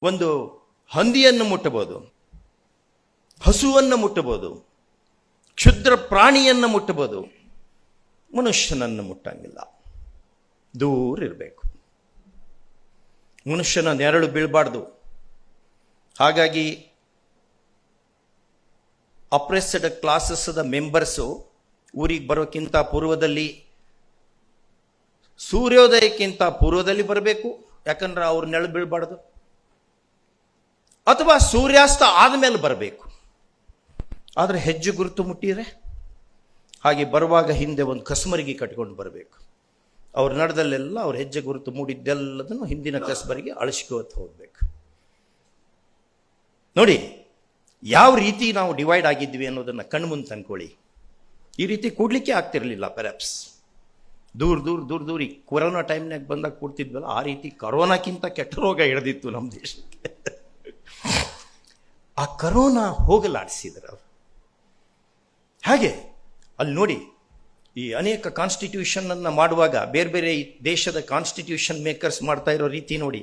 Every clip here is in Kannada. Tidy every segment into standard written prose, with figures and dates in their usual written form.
ಒಂದು ಹಂದಿಯನ್ನು ಮುಟ್ಟಬಹುದು, ಹಸುವನ್ನು ಮುಟ್ಟಬಹುದು, ಕ್ಷುದ್ರ ಪ್ರಾಣಿಯನ್ನು ಮುಟ್ಟಬಹುದು, ಮನುಷ್ಯನನ್ನು ಮುಟ್ಟಂಗಿಲ್ಲ. ದೂರ ಇರಬೇಕು. ಮನುಷ್ಯನ ನೆರಳು ಬೀಳಬಾರ್ದು. ಹಾಗಾಗಿ ಅಪ್ರೆಸ್ಡ್ ಕ್ಲಾಸಸ್ದ ಮೆಂಬರ್ಸು ಊರಿಗೆ ಬರೋಕ್ಕಿಂತ ಪೂರ್ವದಲ್ಲಿ, ಸೂರ್ಯೋದಯಕ್ಕಿಂತ ಪೂರ್ವದಲ್ಲಿ ಬರಬೇಕು. ಯಾಕಂದ್ರೆ ಅವ್ರ ನೆರಳು ಬೀಳಬಾರ್ದು. ಅಥವಾ ಸೂರ್ಯಾಸ್ತ ಆದಮೇಲೆ ಬರಬೇಕು. ಆದರೆ ಹೆಜ್ಜೆ ಗುರುತು ಮುಟ್ಟಿದ್ರೆ ಹಾಗೆ ಬರುವಾಗ ಹಿಂದೆ ಒಂದು ಕಸ್ಮರಿಗೆ ಕಟ್ಕೊಂಡು ಬರಬೇಕು. ಅವ್ರು ನಡೆದಲ್ಲೆಲ್ಲ ಅವ್ರ ಹೆಜ್ಜೆ ಗುರುತು ಮೂಡಿದ್ದೆಲ್ಲದನ್ನು ಹಿಂದಿನ ಕಸ್ಮರಿಗೆ ಅಳಿಸ್ಕೋತ ಹೋಗ್ಬೇಕು. ನೋಡಿ ಯಾವ ರೀತಿ ನಾವು ಡಿವೈಡ್ ಆಗಿದ್ವಿ ಅನ್ನೋದನ್ನು ಕಣ್ಮುಂದೆ ತಂದ್ಕೊಳ್ಳಿ. ಈ ರೀತಿ ಕೂಡ್ಲಿಕ್ಕೆ ಆಗ್ತಿರ್ಲಿಲ್ಲ. ಪೆರಾಪ್ಸ್ ದೂರ ದೂರ ದೂರ ದೂರ ಈ ಕೊರೋನಾ ಟೈಮ್ನಾಗ ಬಂದಾಗ ಕೂಡ್ತಿದ್ವಲ್ಲ, ಆ ರೀತಿ ಕೊರೋನಾಕ್ಕಿಂತ ಕೆಟ್ಟ ರೋಗ ಹಿಡಿದಿತ್ತು ನಮ್ಮ ದೇಶಕ್ಕೆ. ಆ ಕರೋನಾ ಹೋಗಲಾಡಿಸಿದ್ರು ಅವರು. ಹಾಗೆ ಅಲ್ಲಿ ನೋಡಿ, ಈ ಅನೇಕ ಕಾನ್ಸ್ಟಿಟ್ಯೂಷನ್ ಅನ್ನು ಮಾಡುವಾಗ ಬೇರೆ ಬೇರೆ ದೇಶದ ಕಾನ್ಸ್ಟಿಟ್ಯೂಷನ್ ಮೇಕರ್ಸ್ ಮಾಡ್ತಾ ಇರೋ ರೀತಿ ನೋಡಿ.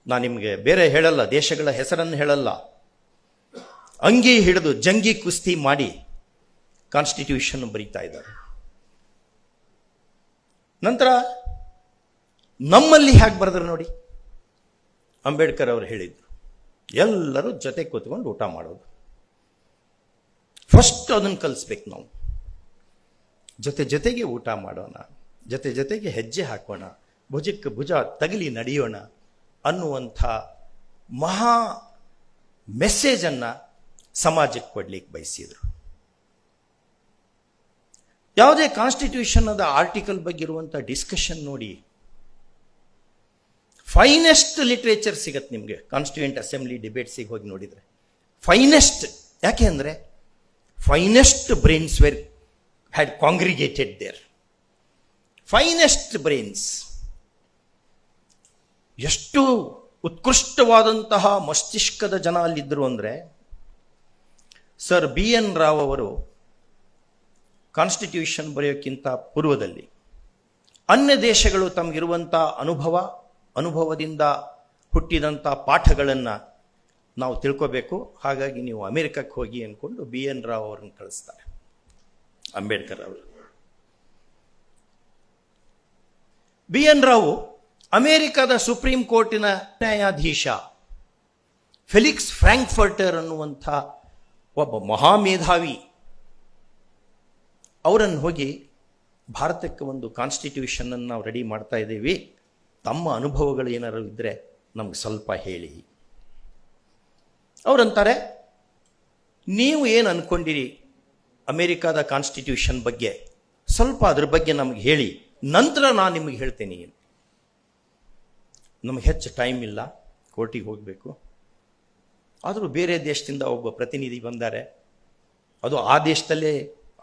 ನಾನು ನಿಮಗೆ ಬೇರೆ ಹೇಳಲ್ಲ, ದೇಶಗಳ ಹೆಸರನ್ನು ಹೇಳಲ್ಲ. ಅಂಗಿ ಹಿಡಿದು ಜಂಗಿ ಕುಸ್ತಿ ಮಾಡಿ ಕಾನ್ಸ್ಟಿಟ್ಯೂಷನ್ ಬರೀತಾ ಇದ್ದಾರೆ. ನಂತರ ನಮ್ಮಲ್ಲಿ ಹೇಗೆ ಬರೆದ್ರು ನೋಡಿ. ಅಂಬೇಡ್ಕರ್ ಅವರು ಹೇಳಿದ್ರು, ಎಲ್ಲರೂ ಜೊತೆ ಕೂತ್ಕೊಂಡು ಊಟ ಮಾಡೋದು. ಫಸ್ಟ್ ಅದನ್ನು ಕಲಿಸ್ಬೇಕು ನಾವು. ಜೊತೆಗೆ ಊಟ ಮಾಡೋಣ, ಜೊತೆಗೆ ಹೆಜ್ಜೆ ಹಾಕೋಣ, ಭುಜಕ್ಕೆ ಭುಜ ತಗಲಿ ನಡೆಯೋಣ ಅನ್ನುವಂಥ ಮಹಾ ಮೆಸೇಜನ್ನು ಸಮಾಜಕ್ಕೆ ಕೊಡ್ಲಿಕ್ಕೆ ಬಯಸಿದ್ರು. ಯಾವುದೇ ಕಾನ್ಸ್ಟಿಟ್ಯೂಷನ್ ಆರ್ಟಿಕಲ್ ಬಗ್ಗೆ ಇರುವಂಥ ಡಿಸ್ಕಷನ್ ನೋಡಿ, ಫೈನೆಸ್ಟ್ ಲಿಟ್ರೇಚರ್ ಸಿಗತ್ತೆ ನಿಮಗೆ. ಕಾನ್ಸ್ಟಿಟ್ಯೂಯೆಂಟ್ ಅಸೆಂಬ್ಲಿ ಡಿಬೇಟ್ಸಿಗೆ ಹೋಗಿ ನೋಡಿದರೆ ಫೈನೆಸ್ಟ್. ಯಾಕೆ ಅಂದರೆ finest brains had congregated there. Finest brains, ಎಷ್ಟು ಉತ್ಕೃಷ್ಟವಾದಂತಹ ಮಸ್ತಿಷ್ಕದ ಜನ ಅಲ್ಲಿದ್ದರು ಅಂದರೆ, ಸರ್ BN ರಾವ್ ಅವರು ಕಾನ್ಸ್ಟಿಟ್ಯೂಷನ್ ಬರೆಯೋಕ್ಕಿಂತ ಪೂರ್ವದಲ್ಲಿ ಅನ್ಯ ದೇಶಗಳು ತಮಗಿರುವಂಥ ಅನುಭವದಿಂದ ಹುಟ್ಟಿದಂಥ ಪಾಠಗಳನ್ನು ನಾವು ತಿಳ್ಕೋಬೇಕು. ಹಾಗಾಗಿ ನೀವು ಅಮೆರಿಕಕ್ಕೆ ಹೋಗಿ ಅಂದ್ಕೊಂಡು BN ರಾವ್ ಅವ್ರನ್ನ ಕಳಿಸ್ತಾರೆ ಅಂಬೇಡ್ಕರ್ ಅವರು. BN ರಾವ್ ಅಮೆರಿಕದ ಸುಪ್ರೀಂ ಕೋರ್ಟಿನ ನ್ಯಾಯಾಧೀಶ ಫೆಲಿಕ್ಸ್ ಫ್ರಾಂಕ್ಫರ್ಟರ್ ಅನ್ನುವಂಥ ಒಬ್ಬ ಮಹಾಮೇಧಾವಿ. ಅವರನ್ನು ಹೋಗಿ ಭಾರತಕ್ಕೆ ಒಂದು ಕಾನ್ಸ್ಟಿಟ್ಯೂಷನನ್ನು ನಾವು ರೆಡಿ ಮಾಡ್ತಾ ಇದ್ದೀವಿ, ತಮ್ಮ ಅನುಭವಗಳು ಏನಾರು ಇದ್ದರೆ ನಮ್ಗೆ ಸ್ವಲ್ಪ ಹೇಳಿ. ಅವರಂತಾರೆ, ನೀವು ಏನು ಅಂದ್ಕೊಂಡಿರಿ ಅಮೇರಿಕಾದ ಕಾನ್ಸ್ಟಿಟ್ಯೂಷನ್ ಬಗ್ಗೆ, ಸ್ವಲ್ಪ ಅದ್ರ ಬಗ್ಗೆ ನಮಗೆ ಹೇಳಿ, ನಂತರ ನಾನು ನಿಮಗೆ ಹೇಳ್ತೇನೆ. ನಮಗೆ ಹೆಚ್ಚು ಟೈಮ್ ಇಲ್ಲ, ಕೋರ್ಟಿಗೆ ಹೋಗಬೇಕು. ಆದರೂ ಬೇರೆ ದೇಶದಿಂದ ಒಬ್ಬ ಪ್ರತಿನಿಧಿ ಬಂದ್ದಾರೆ, ಅದು ಆ ದೇಶದಲ್ಲೇ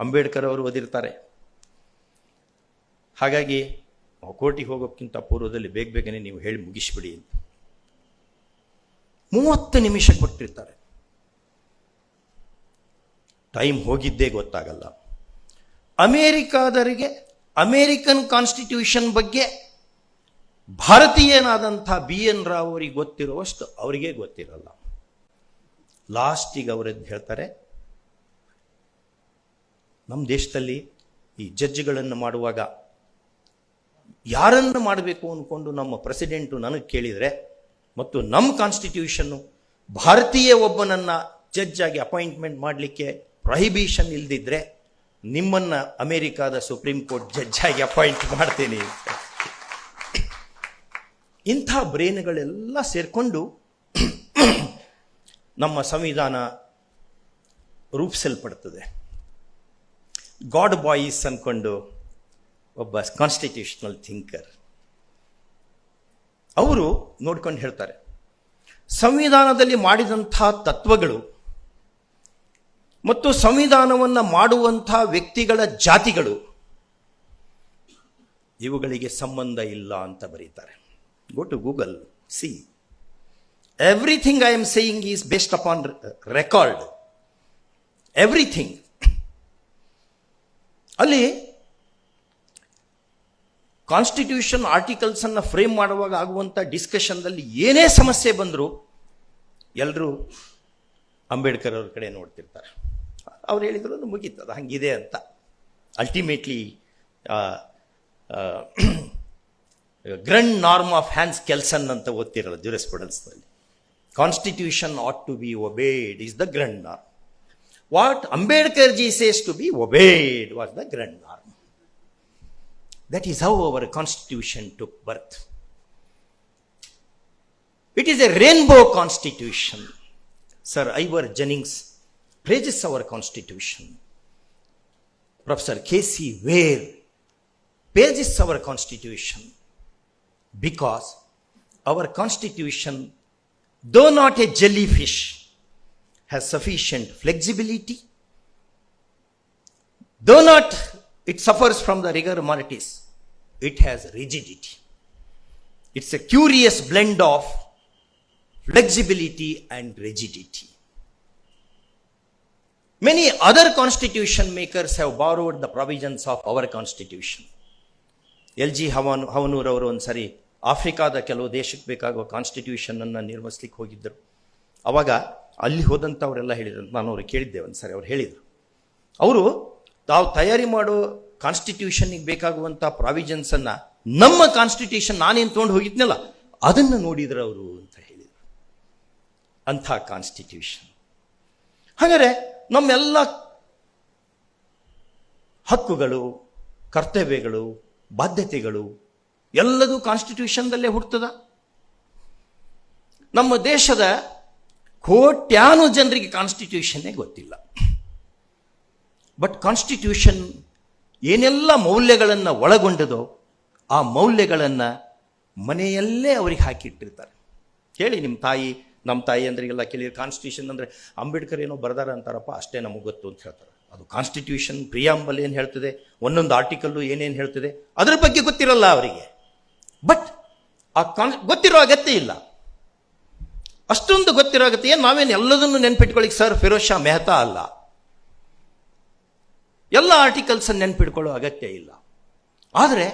ಅಂಬೇಡ್ಕರ್ ಅವರು ಓದಿರ್ತಾರೆ. ಹಾಗಾಗಿ ಕೋರ್ಟಿಗೆ ಹೋಗೋಕ್ಕಿಂತ ಪೂರ್ವದಲ್ಲಿ ಬೇಗನೆ ನೀವು ಹೇಳಿ ಮುಗಿಸ್ಬಿಡಿ ಅಂತ 30 ನಿಮಿಷ ಕೊಟ್ಟಿರ್ತಾರೆ. ಟೈಮ್ ಹೋಗಿದ್ದೇ ಗೊತ್ತಾಗಲ್ಲ. ಅಮೇರಿಕಾದವರಿಗೆ ಅಮೇರಿಕನ್ ಕಾನ್ಸ್ಟಿಟ್ಯೂಷನ್ ಬಗ್ಗೆ ಭಾರತೀಯನಾದಂಥ BN ರಾವ್ ಅವರಿಗೆ ಗೊತ್ತಿರುವಷ್ಟು ಅವರಿಗೆ ಗೊತ್ತಿರಲ್ಲ. ಲಾಸ್ಟಿಗೆ ಅವರದ್ದು ಹೇಳ್ತಾರೆ, ನಮ್ಮ ದೇಶದಲ್ಲಿ ಈ ಜಡ್ಜ್ಗಳನ್ನು ಮಾಡುವಾಗ ಯಾರನ್ನು ಮಾಡಬೇಕು ಅಂದ್ಕೊಂಡು ನಮ್ಮ ಪ್ರೆಸಿಡೆಂಟು ನನಗೆ ಕೇಳಿದರೆ, ಮತ್ತು ನಮ್ಮ ಕಾನ್ಸ್ಟಿಟ್ಯೂಷನ್ನು ಭಾರತೀಯ ಒಬ್ಬನನ್ನು ಜಡ್ಜ್ ಆಗಿ ಅಪಾಯಿಂಟ್ಮೆಂಟ್ ಮಾಡಲಿಕ್ಕೆ ಪ್ರೊಹಿಬಿಷನ್ ಇಲ್ದಿದ್ರೆ ನಿಮ್ಮನ್ನು ಅಮೇರಿಕಾದ ಸುಪ್ರೀಂ ಕೋರ್ಟ್ ಜಡ್ಜ್ ಆಗಿ ಅಪಾಯಿಂಟ್ ಮಾಡ್ತೇನೆ. ಇಂಥ ಬ್ರೇನ್ಗಳೆಲ್ಲ ಸೇರಿಕೊಂಡು ನಮ್ಮ ಸಂವಿಧಾನ ರೂಪಿಸಲ್ಪಡ್ತದೆ. ಗಾಡ್ ಬಾಯ್ಸ್ ಅಂದ್ಕೊಂಡು ಒಬ್ಬ ಕಾನ್ಸ್ಟಿಟ್ಯೂಷನಲ್ ಥಿಂಕರ್ ಅವರು ನೋಡ್ಕೊಂಡು ಹೇಳ್ತಾರೆ, ಸಂವಿಧಾನದಲ್ಲಿ ಮಾಡಿದಂಥ ತತ್ವಗಳು ಮತ್ತು ಸಂವಿಧಾನವನ್ನು ಮಾಡುವಂಥ ವ್ಯಕ್ತಿಗಳ ಜಾತಿಗಳು ಇವುಗಳಿಗೆ ಸಂಬಂಧ ಇಲ್ಲ ಅಂತ ಬರೀತಾರೆ. Go to Google, see everything I am saying is based upon record. Everything. ಅಲ್ಲಿ ಕಾನ್ಸ್ಟಿಟ್ಯೂಷನ್ ಆರ್ಟಿಕಲ್ಸ್ ಅನ್ನ ಫ್ರೇಮ್ ಮಾಡುವಾಗ ಆಗುವಂಥ ಡಿಸ್ಕಷನ್ದಲ್ಲಿ ಏನೇ ಸಮಸ್ಯೆ ಬಂದರೂ ಎಲ್ಲರೂ ಅಂಬೇಡ್ಕರ್ ಅವ್ರ ಕಡೆ ನೋಡ್ತಿರ್ತಾರೆ. ಅವ್ರು ಹೇಳಿದ್ರು ಅದು ಮುಗೀತದ ಹಂಗಿದೆ ಅಂತ. Ultimately grand norm of Hans Kelsen ಅಂತ ಓದ್ತಿರಲ್ಲ ಜೂರಿಸ್ಪ್ರುಡೆನ್ಸ್ನಲ್ಲಿ. Constitution ought to be obeyed is the grand norm. What Ambedkar ji says to be obeyed was the grand norm. That is how our constitution took birth. It is a rainbow constitution. Sir Ivor Jennings praises our constitution. Professor K.C. Ware praises our constitution because our constitution, though not a jellyfish, has sufficient flexibility. Though not it suffers from the rigor mortis, it has rigidity. It's a curious blend of flexibility and rigidity. Many other constitution makers have borrowed the provisions of our constitution. LG Havanur ಅವರು ಒಂದ್ಸರಿ ಆಫ್ರಿಕಾದ ಕೆಲವು ದೇಶಕ್ಕೆ ಬೇಕಾಗುವ ಕಾನ್ಸ್ಟಿಟ್ಯೂಷನ್ ಅನ್ನು ನಿರ್ಮಿಸ್ಲಿಕ್ಕೆ ಹೋಗಿದ್ದರು. ಅವಾಗ ಅಲ್ಲಿ ಹೋದಂಥವರೆಲ್ಲ ಹೇಳಿದ್ರು, ನಾನು ಅವ್ರಿಗೆ ಕೇಳಿದ್ದೆ ಒಂದ್ಸರಿ, ಅವ್ರು ಹೇಳಿದರು ಅವರು ತಾವು ತಯಾರಿ ಮಾಡೋ ಕಾನ್ಸ್ಟಿಟ್ಯೂಷನ್ಗೆ ಬೇಕಾಗುವಂಥ ಪ್ರಾವಿಷನ್ಸನ್ನು ನಮ್ಮ ಕಾನ್ಸ್ಟಿಟ್ಯೂಷನ್ ನಾನೇನು ತೊಗೊಂಡು ಹೋಗಿದ್ನಲ್ಲ ಅದನ್ನು ನೋಡಿದ್ರು ಅವರು ಅಂತ ಹೇಳಿದರು. ಅಂಥ ಕಾನ್ಸ್ಟಿಟ್ಯೂಷನ್. ಹಾಗಾದರೆ ನಮ್ಮೆಲ್ಲ ಹಕ್ಕುಗಳು, ಕರ್ತವ್ಯಗಳು, ಬಾಧ್ಯತೆಗಳು ಎಲ್ಲದೂ ಕಾನ್ಸ್ಟಿಟ್ಯೂಷನ್ದಲ್ಲೇ ಹುಡ್ತದ. ನಮ್ಮ ದೇಶದ ಕೋಟ್ಯಾನು ಜನರಿಗೆ ಕಾನ್ಸ್ಟಿಟ್ಯೂಷನ್ನೇ ಗೊತ್ತಿಲ್ಲ. ಬಟ್ ಕಾನ್ಸ್ಟಿಟ್ಯೂಷನ್ ಏನೆಲ್ಲ ಮೌಲ್ಯಗಳನ್ನು ಒಳಗೊಂಡದೋ ಆ ಮೌಲ್ಯಗಳನ್ನು ಮನೆಯಲ್ಲೇ ಅವ್ರಿಗೆ ಹಾಕಿಟ್ಟಿರ್ತಾರೆ. ಕೇಳಿ ನಿಮ್ಮ ತಾಯಿ, ನಮ್ಮ ತಾಯಿ ಅಂದ್ರಿಗೆಲ್ಲ ಕೇಳಿದ್ರೆ ಕಾನ್ಸ್ಟಿಟ್ಯೂಷನ್ ಅಂದರೆ ಅಂಬೇಡ್ಕರ್ ಏನೋ ಬರ್ದಾರ ಅಂತಾರಪ್ಪ ಅಷ್ಟೇ ನಮಗೆ ಗೊತ್ತು ಅಂತ ಹೇಳ್ತಾರೆ. ಅದು ಕಾನ್ಸ್ಟಿಟ್ಯೂಷನ್ ಪ್ರಿಯಾಂಬಲ್ ಏನು ಹೇಳ್ತದೆ, ಒಂದೊಂದು ಆರ್ಟಿಕಲ್ಲು ಏನೇನು ಹೇಳ್ತದೆ ಅದ್ರ ಬಗ್ಗೆ ಗೊತ್ತಿರಲ್ಲ ಅವರಿಗೆ. ಬಟ್ ಆ ಗೊತ್ತಿರೋ ಅಗತ್ಯ ಇಲ್ಲ. ಅಷ್ಟೊಂದು ಗೊತ್ತಿರೋ ಅಗತ್ಯ ನಾವೇನು ಎಲ್ಲದನ್ನು ನೆನ್ಪಿಟ್ಕೊಳ್ಳಿಕ್ಕೆ ಸರ್ ಫಿರೋಜ್ ಶಾ ಮೆಹ್ತಾ ಅಲ್ಲ. ಎಲ್ಲ ಆರ್ಟಿಕಲ್ಸ್ ನೆನ್ಪಿಟ್ಕೊಳ್ಳೋ ಅಗತ್ಯ ಇಲ್ಲ. ಆದರೆ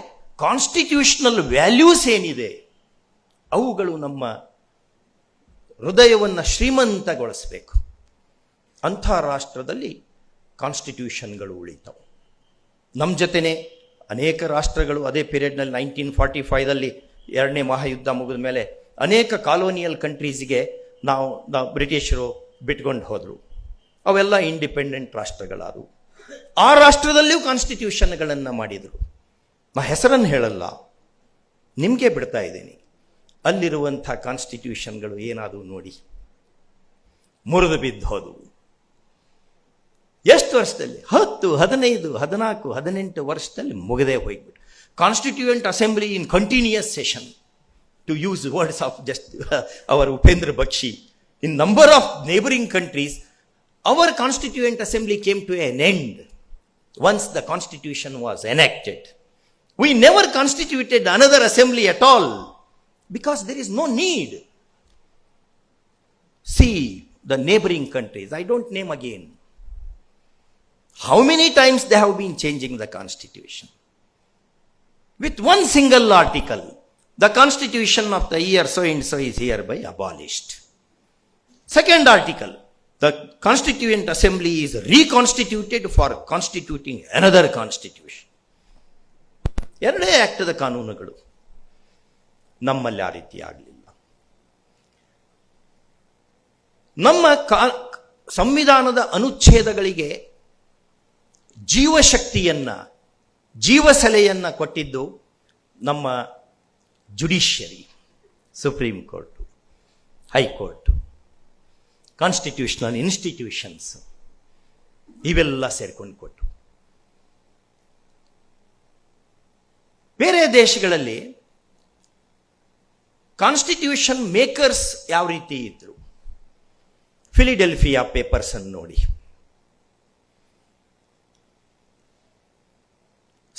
ಕಾನ್ಸ್ಟಿಟ್ಯೂಷನಲ್ ವ್ಯಾಲ್ಯೂಸ್ ಏನಿದೆ ಅವುಗಳು ನಮ್ಮ ಹೃದಯವನ್ನು ಶ್ರೀಮಂತಗೊಳಿಸಬೇಕು. ಅಂಥ ರಾಷ್ಟ್ರದಲ್ಲಿ ಕಾನ್ಸ್ಟಿಟ್ಯೂಷನ್ಗಳು ಉಳಿತಾವೆ. ನಮ್ಮ ಜೊತೆನೇ ಅನೇಕ ರಾಷ್ಟ್ರಗಳು ಅದೇ ಪೀರಿಯಡ್ನಲ್ಲಿ 1945ದಲ್ಲಿ ಎರಡನೇ ಮಹಾಯುದ್ಧ ಮುಗಿದ ಮೇಲೆ ಅನೇಕ ಕಾಲೋನಿಯಲ್ ಕಂಟ್ರೀಸ್ಗೆ ನಾವು ಬ್ರಿಟಿಷರು ಬಿಟ್ಕೊಂಡು ಹೋದರು. ಅವೆಲ್ಲ ಇಂಡಿಪೆಂಡೆಂಟ್ ರಾಷ್ಟ್ರಗಳಾದವು. ಆ ರಾಷ್ಟ್ರದಲ್ಲಿಯೂ ಕಾನ್ಸ್ಟಿಟ್ಯೂಷನ್ಗಳನ್ನು ಮಾಡಿದರು. ನಾ ಹೆಸರನ್ನು ಹೇಳಲ್ಲ, ನಿಮಗೆ ಬಿಡ್ತಾ ಇದ್ದೀನಿ. ಅಲ್ಲಿರುವಂಥ ಕಾನ್ಸ್ಟಿಟ್ಯೂಷನ್ಗಳು ಏನಾದವು ನೋಡಿ, ಮುರಿದು ಬಿದ್ದು ಹೋದವು. ಎಷ್ಟು ವರ್ಷದಲ್ಲಿ? 10, 15, 14, 18 ವರ್ಷದಲ್ಲಿ ಮುಗದೇ ಹೋಗ್ಬಿಟ್ಟು. Constituent assembly in continuous session, to use words of just our Upendra Baxi. In number of neighbouring countries our constituent assembly came to an end once the constitution was enacted. We never constituted another assembly at all because there is no need. See the neighboring countries, I don't name again. How many times they have been changing the constitution? With one single article, the constitution of the year so and so is hereby abolished. Second article, the Constituent Assembly is reconstituted for constituting another constitution. ಎರಡೇ ಆಕ್ಟದ ಕಾನೂನುಗಳು. ನಮ್ಮಲ್ಲಿ ಆ ರೀತಿ ಆಗಲಿಲ್ಲ. ನಮ್ಮ ಸಂವಿಧಾನದ ಅನುಚ್ಛೇದಗಳಿಗೆ ಜೀವಶಕ್ತಿಯನ್ನ, ಜೀವಸಲೆಯನ್ನ ಕೊಟ್ಟಿದ್ದು ನಮ್ಮ judiciary, supreme court, high court, constitutional institutions ಇವೆಲ್ಲ ಸೇರ್ಕೊಂಡು ಕೊಟ್ಟು. ಬೇರೆ ದೇಶಗಳಲ್ಲಿ ಕಾನ್ಸ್ಟಿಟ್ಯೂಷನ್ ಮೇಕರ್ಸ್ ಯಾವ ರೀತಿ ಇದ್ರು? ಫಿಲಿಡೆಲ್ಫಿಯಾ ಪೇಪರ್ಸ್ ಅನ್ನು ನೋಡಿ.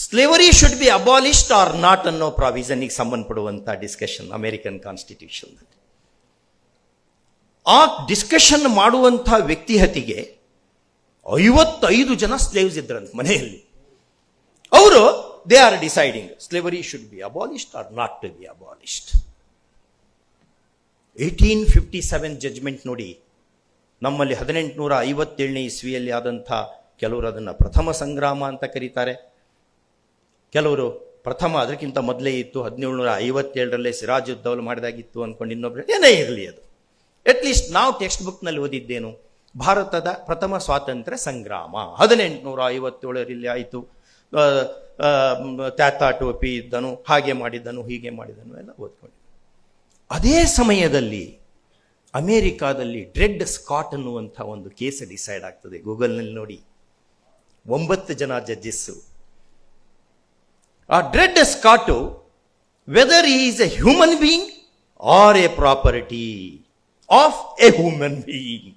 Slavery should be abolished or not ಅನ್ನೋ ಪ್ರಾವಿಷನ್ಗೆ ಸಂಬಂಧಪಡುವಂಥ ಡಿಸ್ಕಷನ್ ಅಮೆರಿಕನ್ ಕಾನ್ಸ್ಟಿಟ್ಯೂಷನ್. ಆ ಡಿಸ್ಕಷನ್ ಮಾಡುವಂಥ ವ್ಯಕ್ತಿ ಹತಿಗೆ 55 ಜನ ಸ್ಲೇವ್ಸ್ ಇದ್ರಂತ ಮನೆಯಲ್ಲಿ. ಅವರು they are deciding slavery should be abolished or not to be abolished. 1857 judgment ನೋಡಿ. ನಮ್ಮಲ್ಲಿ 1857ನೇ ಇಸ್ವಿಯಲ್ಲಿ ಆದಂಥ, ಕೆಲವರು ಅದನ್ನು ಪ್ರಥಮ ಸಂಗ್ರಾಮ ಅಂತ ಕರೀತಾರೆ, ಕೆಲವರು ಪ್ರಥಮ ಅದಕ್ಕಿಂತ ಮೊದಲೇ ಇತ್ತು, 1757ರಲ್ಲೇ ಸಿರಾಜುದ್ದೌಲ ಮಾಡಿದಾಗಿತ್ತು ಅಂದ್ಕೊಂಡು ಇನ್ನೊಬ್ರು, ಏನೇ ಇರಲಿ ಅದು. ಅಟ್ಲೀಸ್ಟ್ ನಾವು ಟೆಕ್ಸ್ಟ್ ಬುಕ್ನಲ್ಲಿ ಓದಿದ್ದೇನು, ಭಾರತದ ಪ್ರಥಮ ಸ್ವಾತಂತ್ರ್ಯ ಸಂಗ್ರಾಮ 1857ರಲ್ಲಿ ಆಯಿತು. ತ್ಯಾತ ಟೋಪಿ ಇದ್ದನು, ಹಾಗೆ ಮಾಡಿದ್ದನು, ಹೀಗೆ ಮಾಡಿದನು ಎಲ್ಲ ಓದ್ಕೊಂಡು. ಅದೇ ಸಮಯದಲ್ಲಿ ಅಮೇರಿಕಾದಲ್ಲಿ ಡ್ರೆಡ್ ಸ್ಕಾಟ್ ಅನ್ನುವಂಥ ಒಂದು ಕೇಸ್ ಡಿಸೈಡ್ ಆಗ್ತದೆ. ಗೂಗಲ್ನಲ್ಲಿ ನೋಡಿ, 9 ಜನ ಜಡ್ಜಸ್ಸು. ಆ Dred Scott whether he is a human being or a property of a human being,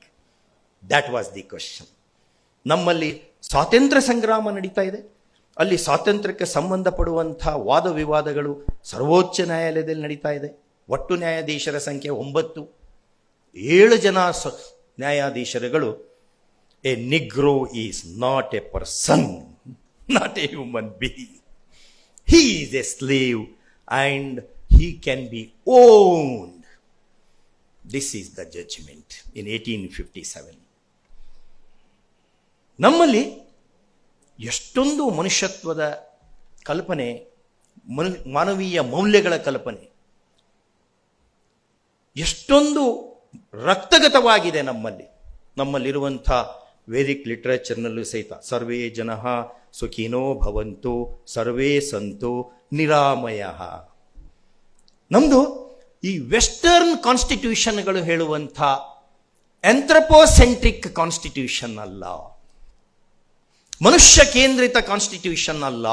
that was the question. ನಮ್ಮಲ್ಲಿ ಸ್ವಾತಂತ್ರ್ಯ ಸಂಗ್ರಾಮ ನಡೀತಾ ಇದೆ, ಅಲ್ಲಿ ಸ್ವಾತಂತ್ರ್ಯಕ್ಕೆ ಸಂಬಂಧಪಡುವಂಥ ವಾದ ವಿವಾದಗಳು ಸರ್ವೋಚ್ಚ ನ್ಯಾಯಾಲಯದಲ್ಲಿ ನಡೀತಾ ಇದೆ. ಒಟ್ಟು ನ್ಯಾಯಾಧೀಶರ ಸಂಖ್ಯೆ 9. 7 ಜನ ನ್ಯಾಯಾಧೀಶರುಗಳು, a negro is not a person, not a human being, he is a slave and he can be owned. This is the judgment in 1857. ನಮ್ಮಲ್ಲಿ ಎಷ್ಟೊಂದು ಮನುಷ್ಯತ್ವದ ಕಲ್ಪನೆ, ಮಾನವೀಯ ಮೌಲ್ಯಗಳ ಕಲ್ಪನೆ ಎಷ್ಟೊಂದು ರಕ್ತಗತವಾಗಿದೆ ನಮ್ಮಲ್ಲಿರುವಂಥ ವೇದಿಕ್ ಲಿಟ್ರೇಚರ್ನಲ್ಲೂ ಸಹಿತ. ಸರ್ವೇ ಜನಃ ಸುಖಿನೋ ಭವಂತು ಸರ್ವೇ ಸಂತು ನಿರಾಮಯಃ. ನಮ್ಮದು ಈ ವೆಸ್ಟರ್ನ್ ಕಾನ್ಸ್ಟಿಟ್ಯೂಷನ್ಗಳು ಹೇಳುವಂಥ ಆಂಥ್ರಪೋಸೆಂಟ್ರಿಕ್ ಕಾನ್ಸ್ಟಿಟ್ಯೂಷನ್ ಅಲ್ಲ, ಮನುಷ್ಯ ಕೇಂದ್ರಿತ ಕಾನ್ಸ್ಟಿಟ್ಯೂಷನ್ ಅಲ್ಲ.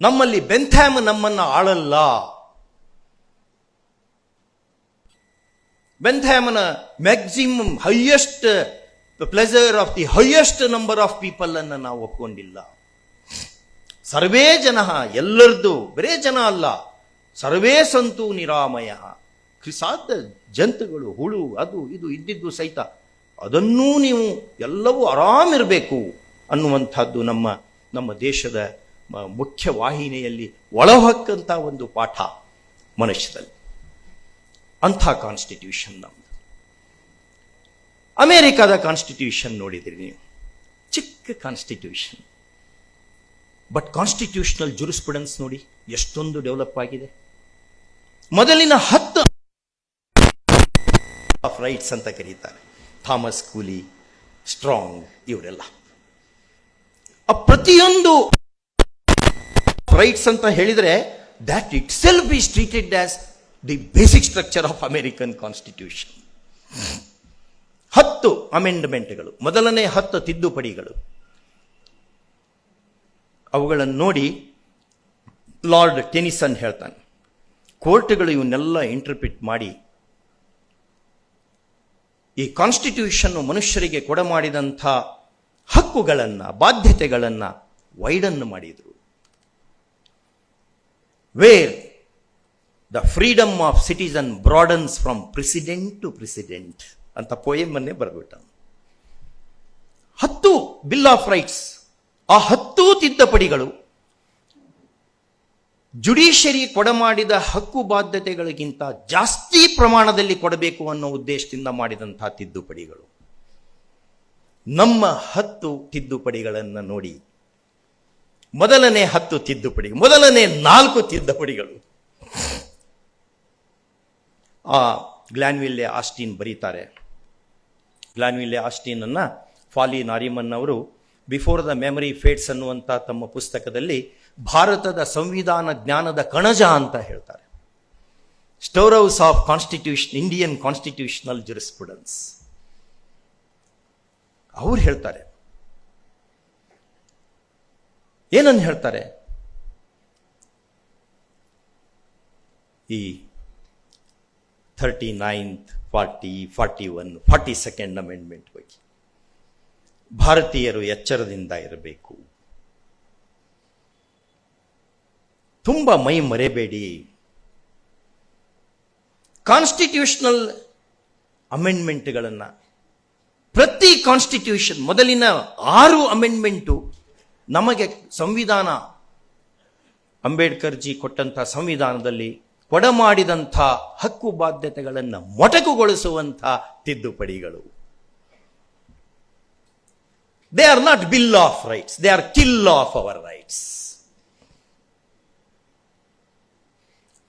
ನಮ್ಮಲ್ಲಿ ಬೆಂಥಾಮ್ ನಮ್ಮನ್ನು ಆಳಲ್ಲ. ಬೆಂಥಾಮನ maximum highest pleasure of the highest number of people ಅನ್ನು ನಾವು ಒಪ್ಕೊಂಡಿಲ್ಲ. ಸರ್ವೇ ಜನ, ಎಲ್ಲರದು, ಬರೇ ಜನ ಅಲ್ಲ, ಸರ್ವೇ ಸಂತು ನಿರಾಮಯ. ಸಾಧ್ಯ ಜಂತುಗಳು, ಹುಳು, ಅದು ಇದು ಇದ್ದಿದ್ದು ಸಹಿತ ಅದನ್ನೂ ನೀವು ಎಲ್ಲವೂ ಆರಾಮಿರಬೇಕು ಅನ್ನುವಂಥದ್ದು ನಮ್ಮ ದೇಶದ ಮುಖ್ಯ ವಾಹಿನಿಯಲ್ಲಿ ಒಳಹೊಕ್ಕಂಥ ಒಂದು ಪಾಠ ಮನುಷ್ಯದಲ್ಲಿ. ಅಂಥ ಕಾನ್ಸ್ಟಿಟ್ಯೂಷನ್ ನಮ್ಮದು. ಅಮೇರಿಕಾದ ಕಾನ್ಸ್ಟಿಟ್ಯೂಷನ್ ನೋಡಿದಿರಿ ನೀವು, ಚಿಕ್ಕ ಕಾನ್ಸ್ಟಿಟ್ಯೂಷನ್, ಬಟ್ ಕಾನ್ಸ್ಟಿಟ್ಯೂಷನಲ್ ಜುರಿಸ್ಪ್ರುಡೆನ್ಸ್ ನೋಡಿ ಎಷ್ಟೊಂದು ಡೆವಲಪ್ ಆಗಿದೆ. ಮೊದಲಿನ 10 ಆಫ್ ರೈಟ್ಸ್ ಅಂತ ಕರೀತಾರೆ, ಥಾಮಸ್ ಕೂಲಿ, ಸ್ಟ್ರಾಂಗ್, ಇವರೆಲ್ಲ. ಪ್ರತಿಯೊಂದು ರೈಟ್ಸ್ ಅಂತ ಹೇಳಿದರೆ that itself is treated as the basic structure of American Constitution. 10 ಅಮೆಂಡ್ಮೆಂಟ್ಗಳು, ಮೊದಲನೇ 10 ತಿದ್ದುಪಡಿಗಳು. ಅವುಗಳನ್ನು ನೋಡಿ ಲಾರ್ಡ್ ಟೆನಿಸನ್ ಹೇಳ್ತಾನೆ, ಕೋರ್ಟ್ಗಳು ಇವನ್ನೆಲ್ಲ ಇಂಟರ್ಪ್ರಿಟ್ ಮಾಡಿ ಈ ಕಾನ್ಸ್ಟಿಟ್ಯೂಷನ್ ಮನುಷ್ಯರಿಗೆ ಕೊಡಮಾಡಿದಂಥ ಹಕ್ಕುಗಳನ್ನು, ಬಾಧ್ಯತೆಗಳನ್ನು ವೈಡನ್ ಮಾಡಿದರು. Where the freedom of citizen broadens from president to president ಅಂತ ಪೋಯಮನ್ನೇ ಬರೆದ್ಬಿಟ್ಟ. 10 ಬಿಲ್ ಆಫ್ ರೈಟ್ಸ್, ಆ 10 ತಿದ್ದುಪಡಿಗಳು ಜುಡಿಷಿಯರಿ ಕೊಡಮಾಡಿದ ಹಕ್ಕು ಬಾಧ್ಯತೆಗಳಿಗಿಂತ ಜಾಸ್ತಿ ಪ್ರಮಾಣದಲ್ಲಿ ಕೊಡಬೇಕು ಅನ್ನೋ ಉದ್ದೇಶದಿಂದ ಮಾಡಿದಂತಹ ತಿದ್ದುಪಡಿಗಳು. ನಮ್ಮ 10 ತಿದ್ದುಪಡಿಗಳನ್ನು ನೋಡಿ, ಮೊದಲನೇ 10 ತಿದ್ದುಪಡಿ, ಮೊದಲನೇ 4 ತಿದ್ದುಪಡಿಗಳು. ಗ್ಲಾನ್ವಿಲ್ಲೆ ಆಸ್ಟಿನ್ ಬರೀತಾರೆ. ಗ್ಲಾನ್ವಿಲ್ಲೆ ಆಸ್ಟಿನ್ ಅನ್ನ ಫಾಲಿ ನಾರಿಮನ್ ಅವರು ಬಿಫೋರ್ ದ ಮೆಮರಿ ಫೇಟ್ಸ್ ಅನ್ನುವಂಥ ತಮ್ಮ ಪುಸ್ತಕದಲ್ಲಿ ಭಾರತದ ಸಂವಿಧಾನ ಜ್ಞಾನದ ಕಣಜ ಅಂತ ಹೇಳ್ತಾರೆ. Store house of constitution, Indian constitutional jurisprudence. ಅವ್ರು ಹೇಳ್ತಾರೆ, ಏನನ್ನು ಹೇಳ್ತಾರೆ, ಈ 39th, 40, 41, 42nd ಅಮೆಂಡ್ಮೆಂಟ್ ಬಗ್ಗೆ ಭಾರತೀಯರು ಎಚ್ಚರದಿಂದ ಇರಬೇಕು, ತುಂಬ ಮೈ ಮರೆಬೇಡಿ. ಕಾನ್ಸ್ಟಿಟ್ಯೂಷನಲ್ ಅಮೆಂಡ್ಮೆಂಟ್ಗಳನ್ನು ಪ್ರತಿ ಕಾನ್ಸ್ಟಿಟ್ಯೂಷನ್, ಮೊದಲಿನ 6 ಅಮೆಂಡ್ಮೆಂಟು ನಮಗೆ ಸಂವಿಧಾನ, ಅಂಬೇಡ್ಕರ್ ಜಿ ಕೊಟ್ಟಂಥ ಸಂವಿಧಾನದಲ್ಲಿ ಕೊಡಮಾಡಿದಂಥ ಹಕ್ಕು ಬಾಧ್ಯತೆಗಳನ್ನು ಮೊಟಕುಗೊಳಿಸುವಂಥ ತಿದ್ದುಪಡಿಗಳು. They are not bill of rights, they are kill of our rights.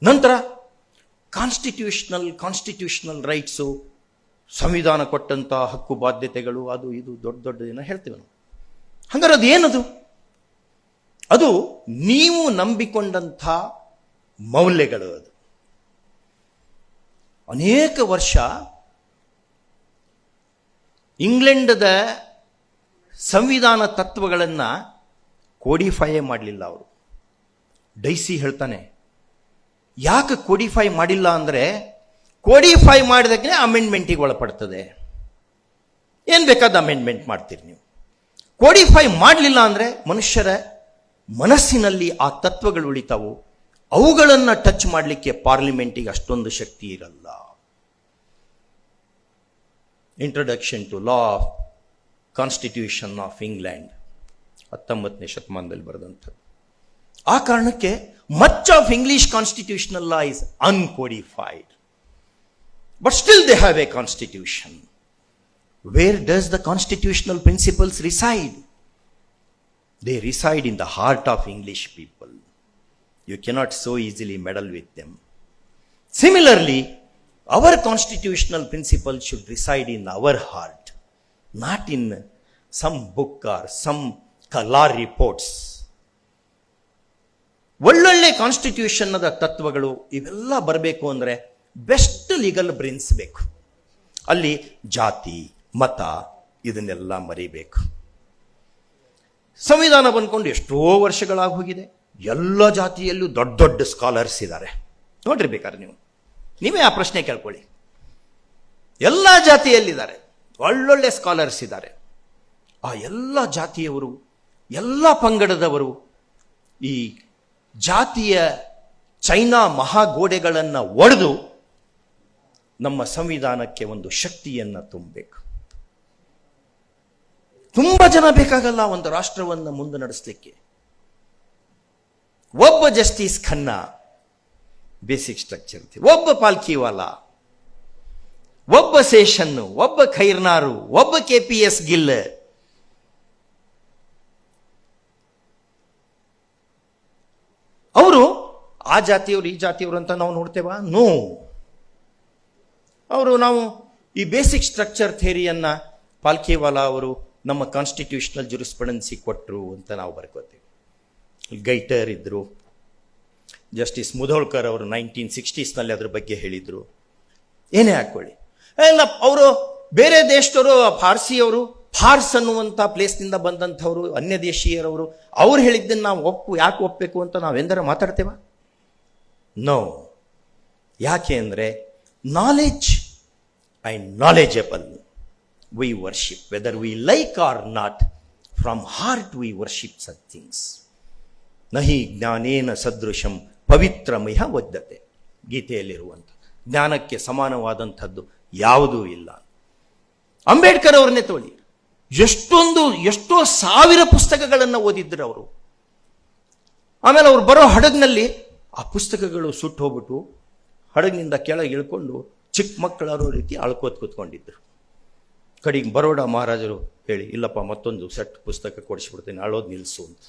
ನಂತರ ಕಾನ್ಸ್ಟಿಟ್ಯೂಷನಲ್ ರೈಟ್ಸು, ಸಂವಿಧಾನ ಕೊಟ್ಟಂಥ ಹಕ್ಕು ಬಾಧ್ಯತೆಗಳು, ಅದು ಇದು ದೊಡ್ಡ ಹೇಳ್ತೀವಿ ನಾವು. ಹಂಗಾರೆ ಅದು ಏನದು? ಅದು ನೀವು ನಂಬಿಕೊಂಡಂಥ ಮೌಲ್ಯಗಳು. ಅದು ಅನೇಕ ವರ್ಷ ಇಂಗ್ಲೆಂಡದ ಸಂವಿಧಾನ ತತ್ವಗಳನ್ನು ಕೋಡಿಫೈಯೇ ಮಾಡಲಿಲ್ಲ ಅವರು. ಡೈಸಿ ಹೇಳ್ತಾನೆ, ಯಾಕೆ ಕೋಡಿಫೈ ಮಾಡಿಲ್ಲ ಅಂದರೆ, ಕೋಡಿಫೈ ಮಾಡಿದಾಗಲೇ ಅಮೆಂಡ್ಮೆಂಟಿಗೆ ಒಳಪಡ್ತದೆ. ಏನು ಬೇಕಾದ ಅಮೆಂಡ್ಮೆಂಟ್ ಮಾಡ್ತೀರಿ ನೀವು. ಕೋಡಿಫೈ ಮಾಡಲಿಲ್ಲ ಅಂದರೆ ಮನುಷ್ಯರ ಮನಸ್ಸಿನಲ್ಲಿ ಆ ತತ್ವಗಳು ಉಳಿತಾವು. ಅವುಗಳನ್ನು ಟಚ್ ಮಾಡಲಿಕ್ಕೆ ಪಾರ್ಲಿಮೆಂಟಿಗೆ ಅಷ್ಟೊಂದು ಶಕ್ತಿ ಇರಲ್ಲ. Introduction to law of constitution of England 19ನೇ ಶತಮಾನದಲ್ಲಿ ಬರೆದಂಥದ್ದು. ಆ ಕಾರಣಕ್ಕೆ much of English constitutional law is uncodified. But still they have a constitution. Where does the constitutional principles reside? They reside in the heart of English people. You cannot so easily meddle with them. Similarly, our constitutional principles should reside in our heart, not in some book or some law reports. ಒಳ್ಳೊಳ್ಳೆ ಕಾನ್ಸ್ಟಿಟ್ಯೂಷನ್ನದ ತತ್ವಗಳು ಇವೆಲ್ಲ ಬರಬೇಕು ಅಂದರೆ ಬೆಸ್ಟ್ ಲೀಗಲ್ ಬ್ರಿನ್ಸ್ ಬೇಕು. ಅಲ್ಲಿ ಜಾತಿ, ಮತ ಇದನ್ನೆಲ್ಲ ಮರಿಬೇಕು. ಸಂವಿಧಾನ ಬಂದ್ಕೊಂಡು ಎಷ್ಟೋ ವರ್ಷಗಳಾಗಿ ಹೋಗಿದೆ. ಎಲ್ಲ ಜಾತಿಯಲ್ಲೂ ದೊಡ್ಡ ಸ್ಕಾಲರ್ಸ್ ಇದ್ದಾರೆ. ನೋಡ್ರಿ ಬೇಕಾದ್ರೆ ನೀವೇ ಆ ಪ್ರಶ್ನೆ ಕೇಳ್ಕೊಳ್ಳಿ. ಎಲ್ಲ ಜಾತಿಯಲ್ಲಿದ್ದಾರೆ, ಒಳ್ಳೊಳ್ಳೆ ಸ್ಕಾಲರ್ಸ್ ಇದ್ದಾರೆ. ಆ ಎಲ್ಲ ಜಾತಿಯವರು, ಎಲ್ಲ ಪಂಗಡದವರು ಈ ಜಾತಿಯ ಚೈನಾ ಮಹಾಗೋಡೆಗಳನ್ನು ಒಡೆದು ನಮ್ಮ ಸಂವಿಧಾನಕ್ಕೆ ಒಂದು ಶಕ್ತಿಯನ್ನು ತುಂಬಬೇಕು. ತುಂಬ ಜನ ಬೇಕಾಗಲ್ಲ ಒಂದು ರಾಷ್ಟ್ರವನ್ನು ಮುಂದೆ ನಡೆಸಲಿಕ್ಕೆ. ಒಬ್ಬ ಜಸ್ಟಿಸ್ ಖನ್ನಾ ಬೇಸಿಕ್ ಸ್ಟ್ರಕ್ಚರ್, ಒಬ್ಬ ಪಾಲ್ಕಿವಾಲಾ, ಒಬ್ಬ ಸೇಷನ್ನು, ಒಬ್ಬ ಖೈರ್ನಾರು, ಒಬ್ಬ KPS ಗಿಲ್. ಅವರು ಆ ಜಾತಿಯವರು ಈ ಜಾತಿಯವರು ಅಂತ ನಾವು ನೋಡ್ತೇವಾ? ನೋ. ನಾವು ಈ ಬೇಸಿಕ್ ಸ್ಟ್ರಕ್ಚರ್ ಥಿಯರಿಯನ್ನ ಪಾಲ್ಕಿವಾಲಾ ಅವರು ನಮ್ಮ ಕಾನ್ಸ್ಟಿಟ್ಯೂಷನಲ್ ಜುರಿಸ್ಪ್ರುಡೆನ್ಸಿ ಕೊಟ್ಟರು ಅಂತ ನಾವು ಬರ್ಕೋತೀವಿ. ಗೈಟರ್ ಇದ್ರು, ಜಸ್ಟಿಸ್ ಮುಧೋಳ್ಕರ್ ಅವರು 1960s ಅದ್ರ ಬಗ್ಗೆ ಹೇಳಿದ್ರು. ಏನೇ ಹಾಕೊಳ್ಳಿ, ಎಲ್ಲ ಅವರು ಬೇರೆ ದೇಶದವರು, ಫಾರ್ಸಿಯವರು, ಫಾರ್ಸ್ ಅನ್ನುವಂಥ ಪ್ಲೇಸ್ನಿಂದ ಬಂದಂಥವ್ರು, ಅನ್ಯ ದೇಶೀಯರವರು, ಅವ್ರು ಹೇಳಿದ್ದನ್ನು ನಾವು ಯಾಕೆ ಒಪ್ಪಬೇಕು ಅಂತ ನಾವೆಂದರೆ ಮಾತಾಡ್ತೇವ? ನೋ. ಯಾಕೆ ಅಂದರೆ knowledge and knowledgeable we worship, whether we like or not. From heart we worship such things. ನಹಿ ಜ್ಞಾನೇನ ಸದೃಶಂ ಪವಿತ್ರಮಯ ವದ್ದತೆ. ಗೀತೆಯಲ್ಲಿರುವಂಥ ಜ್ಞಾನಕ್ಕೆ ಸಮಾನವಾದಂಥದ್ದು ಯಾವುದೂ ಇಲ್ಲ. ಅಂಬೇಡ್ಕರ್ ಅವ್ರನ್ನೇ ತೋಳಿ, ಎಷ್ಟೋ ಸಾವಿರ ಪುಸ್ತಕಗಳನ್ನು ಓದಿದ್ರು ಅವರು. ಆಮೇಲೆ ಅವ್ರು ಬರೋ ಹಡಗಿನಲ್ಲಿ ಆ ಪುಸ್ತಕಗಳು ಸುಟ್ಟು ಹೋಗ್ಬಿಟ್ಟು ಹಡಗಿನಿಂದ ಕೆಳಗೆ ಇಳ್ಕೊಂಡು ಚಿಕ್ಕ ಮಕ್ಕಳಾರೋ ರೀತಿ ಅಳ್ಕೋತ್ ಕೂತ್ಕೊಂಡಿದ್ರು. ಕಡೆಗೆ ಬರೋಡ ಮಹಾರಾಜರು ಹೇಳಿ, ಇಲ್ಲಪ್ಪ ಮತ್ತೊಂದು ಸೆಟ್ ಪುಸ್ತಕ ಕೊಡಿಸ್ಬಿಡ್ತೇನೆ, ಅಳೋದು ನಿಲ್ಲಿಸು ಅಂತ.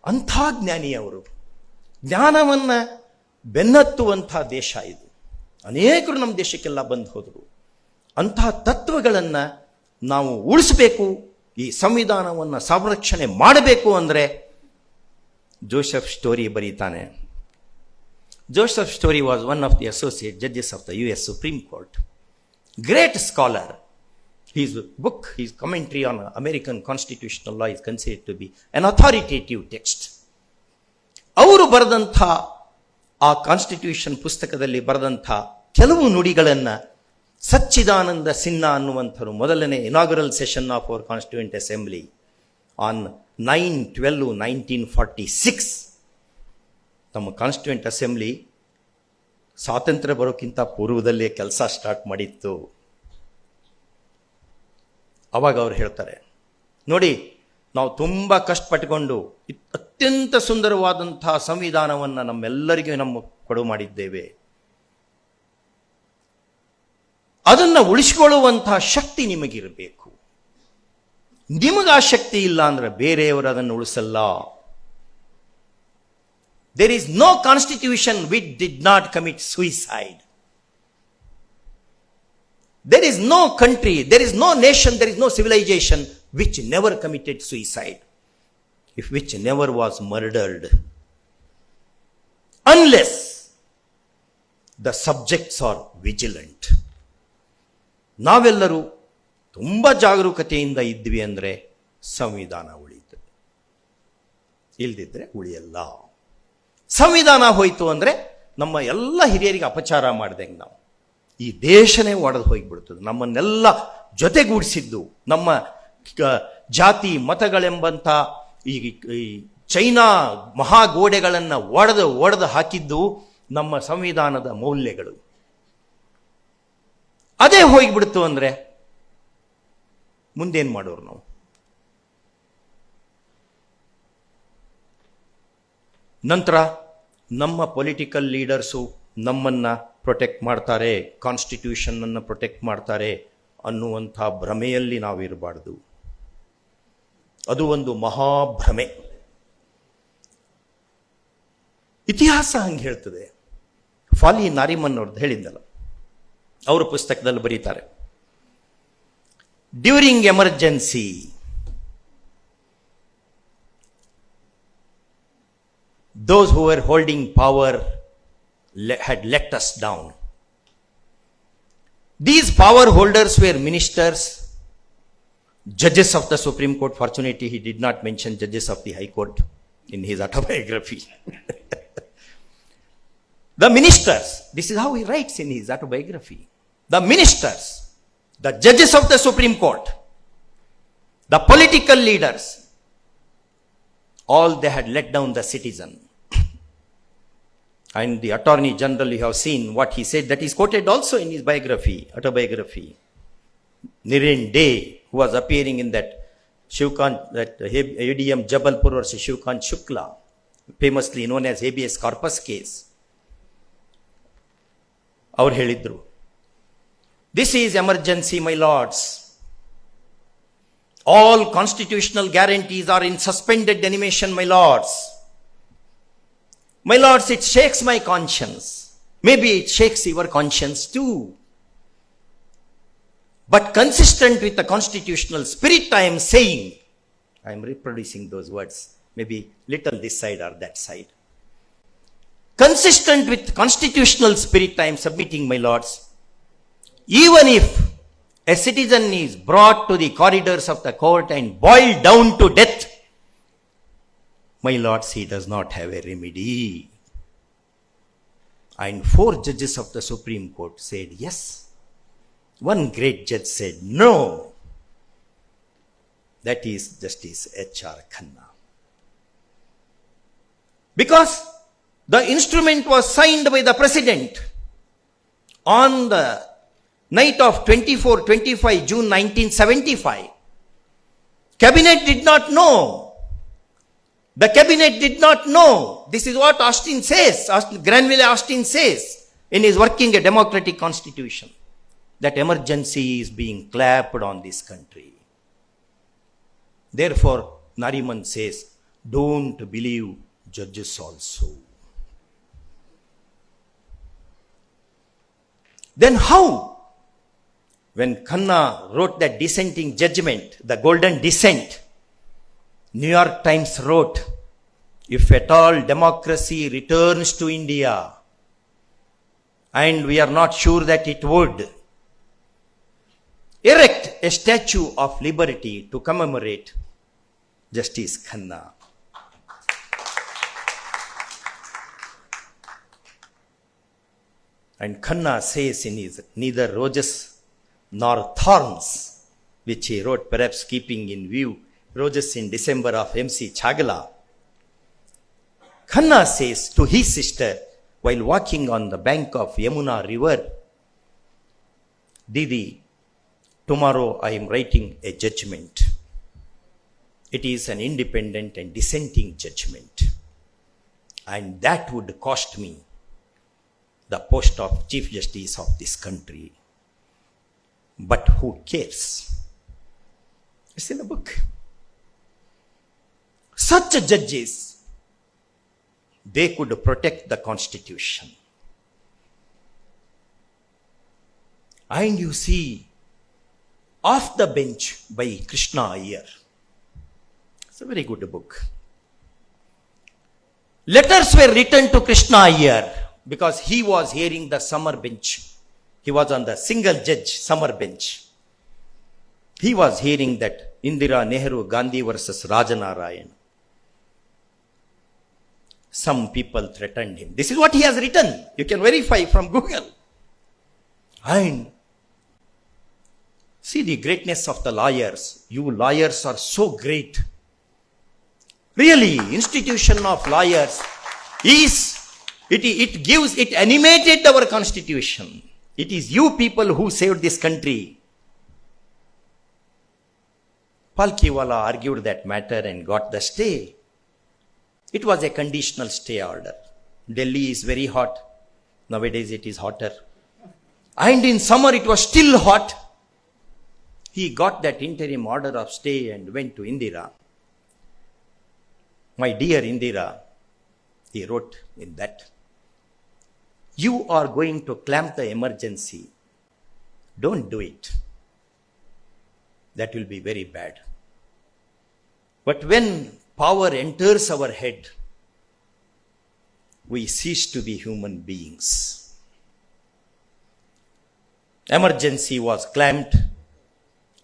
ಅಂಥ ಜ್ಞಾನಿ ಅವರು. ಜ್ಞಾನವನ್ನು ಬೆನ್ನತ್ತುವಂಥ ದೇಶ ಇದು. ಅನೇಕರು ನಮ್ಮ ದೇಶಕ್ಕೆಲ್ಲ ಬಂದು ಹೋದರು. ಅಂಥ ತತ್ವಗಳನ್ನು ನಾವು ಉಳಿಸಬೇಕು, ಈ ಸಂವಿಧಾನವನ್ನು ಸಂರಕ್ಷಣೆ ಮಾಡಬೇಕು ಅಂದರೆ ಜೋಸೆಫ್ ಸ್ಟೋರಿ ಬರೀತಾನೆ. Joseph Story was one of the associate judges of the US Supreme Court. Great scholar. His book, his commentary on American constitutional law is considered to be an authoritative text. ಅವರು ಬರೆದಂಥ ಆ ಕಾನ್ಸ್ಟಿಟ್ಯೂಷನ್ ಪುಸ್ತಕದಲ್ಲಿ ಬರೆದಂಥ ಕೆಲವು ನುಡಿಗಳನ್ನು ಸಚ್ಚಿದಾನಂದ ಸಿನ್ಹಾ ಅನ್ನುವಂಥರು ಮೊದಲನೇ inaugural session of our constituent assembly on 9/12/1946 ನಮ್ಮ ಕಾನ್ಸ್ಟಿಟ್ಯೂಯೆಂಟ್ ಅಸೆಂಬ್ಲಿ ಸ್ವಾತಂತ್ರ್ಯ ಬರೋಕ್ಕಿಂತ ಪೂರ್ವದಲ್ಲೇ ಕೆಲಸ ಸ್ಟಾರ್ಟ್ ಮಾಡಿತ್ತು. ಅವಾಗ ಅವ್ರು ಹೇಳ್ತಾರೆ, ನೋಡಿ ನಾವು ತುಂಬ ಕಷ್ಟಪಟ್ಟುಕೊಂಡು ಅತ್ಯಂತ ಸುಂದರವಾದಂತಹ ಸಂವಿಧಾನವನ್ನು ನಮ್ಮೆಲ್ಲರಿಗೂ ನಮ್ಮ ಕೊಡು ಮಾಡಿದ್ದೇವೆ. ಅದನ್ನು ಉಳಿಸಿಕೊಳ್ಳುವಂತಹ ಶಕ್ತಿ ನಿಮಗಿರಬೇಕು. ನಿಮಗೆ ಆ ಶಕ್ತಿ ಇಲ್ಲ ಅಂದ್ರೆ ಬೇರೆಯವರು ಅದನ್ನು ಉಳಿಸಲ್ಲ. There is no constitution which did not commit suicide. There is no country, there is no nation, there is no civilisation which never committed suicide, if which never was murdered, unless the subjects are vigilant. ನಾವೆಲ್ಲರೂ ತುಂಬ ಜಾಗರೂಕತೆಯಿಂದ ಇದ್ವಿ ಅಂದರೆ ಸಂವಿಧಾನ ಉಳಿಯುತ್ತೆ, ಇಲ್ದಿದ್ರೆ ಉಳಿಯಲ್ಲ. ಸಂವಿಧಾನ ಹೋಯ್ತು ಅಂದರೆ ನಮ್ಮ ಎಲ್ಲ ಹಿರಿಯರಿಗೆ ಅಪಚಾರ ಮಾಡ್ದಂಗೆ ನಾವು, ಈ ದೇಶನೇ ಒಡೆದು ಹೋಗಿಬಿಡ್ತದೆ. ನಮ್ಮನ್ನೆಲ್ಲ ಜೊತೆಗೂಡಿಸಿದ್ದು, ನಮ್ಮ ಜಾತಿ ಮತಗಳೆಂಬಂಥ ಈ ಚೈನಾ ಮಹಾಗೋಡೆಗಳನ್ನು ಒಡೆದು ಹಾಕಿದ್ದು ನಮ್ಮ ಸಂವಿಧಾನದ ಮೌಲ್ಯಗಳು. ಅದೇ ಹೋಗಿಬಿಡ್ತು ಅಂದರೆ ಮುಂದೇನು ಮಾಡೋರು ನಾವು? ನಂತರ ನಮ್ಮ ಪೊಲಿಟಿಕಲ್ ಲೀಡರ್ಸು ನಮ್ಮನ್ನು ಪ್ರೊಟೆಕ್ಟ್ ಮಾಡ್ತಾರೆ, ಕಾನ್ಸ್ಟಿಟ್ಯೂಷನನ್ನು ಪ್ರೊಟೆಕ್ಟ್ ಮಾಡ್ತಾರೆ ಅನ್ನುವಂಥ ಭ್ರಮೆಯಲ್ಲಿ ನಾವಿರಬಾರ್ದು. ಅದು ಒಂದು ಮಹಾಭ್ರಮೆ. ಇತಿಹಾಸ ಹಂಗೆ ಹೇಳ್ತದೆ. ಫಾಲಿ ನಾರಿಮನ್ ಅವ್ರದ್ದು ಹೇಳಿದ್ದಲ್ಲ, ಅವರ ಪುಸ್ತಕದಲ್ಲಿ ಬರೀತಾರೆ, during emergency those who were holding power had let us down. These power holders were ministers, judges of the Supreme Court. Fortunately, he did not mention judges of the High Court in his autobiography. The ministers, this is how he writes in his autobiography. The ministers, the judges of the Supreme Court, the political leaders, all they had let down the citizen. And the Attorney General, you have seen what he said, that is quoted also in his biography, autobiography. Niren Day, who was appearing in that Shivkant, that ADM Jabalpur versus Shivkant Shukla, famously known as habeas corpus case. Our helidru, this is emergency, my lords. All constitutional guarantees are in suspended animation, my lords. My lords, it shakes my conscience. Maybe it shakes your conscience too. But consistent with the constitutional spirit, I am saying, I am reproducing those words, maybe little this side or that side. Consistent with constitutional spirit, I am submitting, my lords, even if a citizen is brought to the corridors of the court and boiled down to death, my lords, he does not have a remedy. And 4 judges of the Supreme Court said yes. One great judge said no. That is Justice H.R. Khanna. Because the instrument was signed by the President on the night of 24-25 June 1975. Cabinet did not know. The cabinet did not know. This is what Austin says, Granville Austin says in his Working a Democratic Constitution, that emergency is being clapped on this country. Therefore, Nariman says, don't believe judges also. Then how? When Khanna wrote that dissenting judgment, the golden dissent, New York Times wrote, if at all democracy returns to India, and we are not sure that it would, erect a statue of liberty to commemorate Justice Khanna. And Khanna says in his Neither Roses Nor Thorns, which he wrote perhaps keeping in view Roses in December of MC Chagala, Khanna says to his sister while walking on the bank of Yamuna river, Didi, tomorrow I am writing a judgment. It is an independent and dissenting judgment. And that would cost me the post of Chief Justice of this country. But who cares? It's in the book. Such judges, they could protect the Constitution. And you see, Off the Bench by Krishna Iyer. It's a very good book. Letters were written to Krishna Iyer because he was hearing the summer bench. He was on the single judge summer bench. He was hearing that Indira, Nehru, Gandhi versus Rajanarayan. Some people threatened him. This is what he has written. You can verify from Google. And see the greatness of the lawyers. You lawyers are so great. Really, institution of lawyers it animated our Constitution. It is you people who saved this country. Palkhiwala argued that matter and got the stay. It was a conditional stay order. Delhi is very hot. Nowadays it is hotter. And in summer it was still hot. He got that interim order of stay and went to Indira. My dear Indira, he wrote in that, you are going to clamp the emergency. Don't do it. That will be very bad. But when power enters our head, we cease to be human beings. Emergency was clamped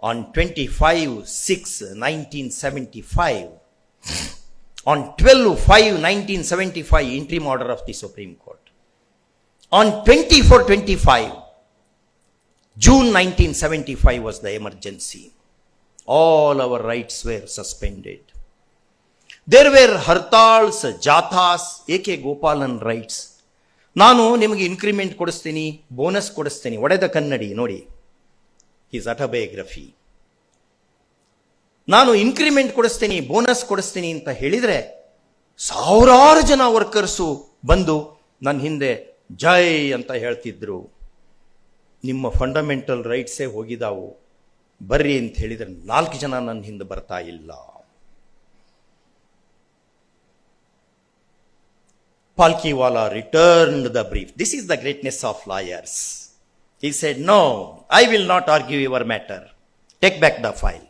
on 25/6/1975. On 12/5/1975, interim order of the Supreme Court. On 24/25, June 1975 was the emergency. All our rights were suspended. There were hartals, jathas, A.K. Gopalan rights. ನಾನು ನಿಮಗೆ ಇನ್ಕ್ರಿಮೆಂಟ್ ಕೊಡಿಸ್ತೀನಿ, ಬೋನಸ್ ಕೊಡಿಸ್ತೀನಿ. ಒಡೆದ ಕನ್ನಡಿ ನೋಡಿ, ಹಿಸ್ ಆಟೋಬಯೋಗ್ರಫಿ. ನಾನು ಇನ್ಕ್ರಿಮೆಂಟ್ ಕೊಡಿಸ್ತೀನಿ, ಬೋನಸ್ ಕೊಡಿಸ್ತೀನಿ ಅಂತ ಹೇಳಿದ್ರೆ ಸಾವಿರಾರು ಜನ ವರ್ಕರ್ಸು ಬಂದು ನನ್ನ ಹಿಂದೆ ಜೈ ಅಂತ ಹೇಳ್ತಿದ್ರು. ನಿಮ್ಮ ಫಂಡಮೆಂಟಲ್ ರೈಟ್ಸೇ ಹೋಗಿದಾವು, ಬರ್ರಿ ಅಂತ ಹೇಳಿದ್ರೆ 4 ಜನ ನನ್ನ ಹಿಂದೆ ಬರ್ತಾ ಇಲ್ಲ. Palkhiwala returned the brief. This is the greatness of lawyers. He said, no, I will not argue your matter. Take back the file.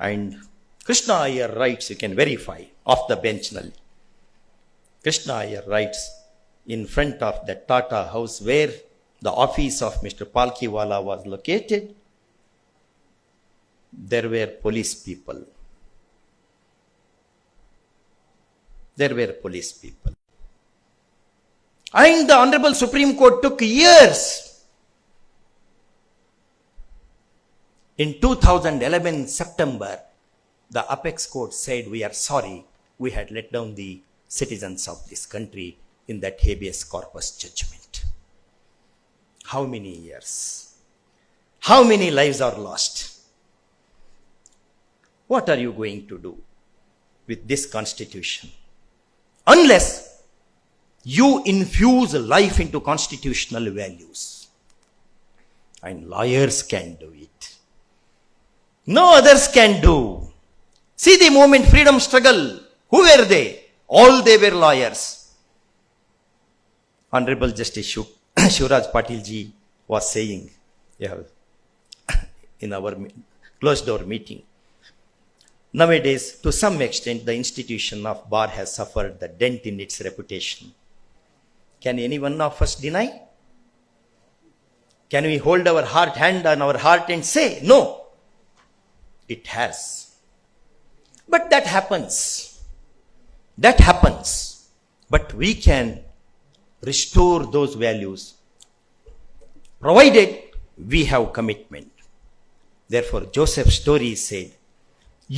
And Krishna Iyer writes, you can verify, off the bench nalli. Krishna Iyer writes, in front of the Tata house where the office of Mr. Palkhiwala was located, there were police people. There were police people. And the Honorable Supreme Court took years. In 2011 September, the Apex Court said, we are sorry, we had let down the citizens of this country in that habeas corpus judgment. How many years? How many lives are lost? What are you going to do with this Constitution? Unless you infuse life into constitutional values. And lawyers can do it. No others can do. See the movement freedom struggle. Who were they? All they were lawyers. Honorable Justice Shivraj Patil ji was saying, in our closed door meeting, nowadays, to some extent, the institution of bar has suffered the dent in its reputation. Can any one of us deny? Can we hold our hand on our heart and say, no, it has. But that happens. That happens. But we can restore those values, provided we have commitment. Therefore, Joseph Story said,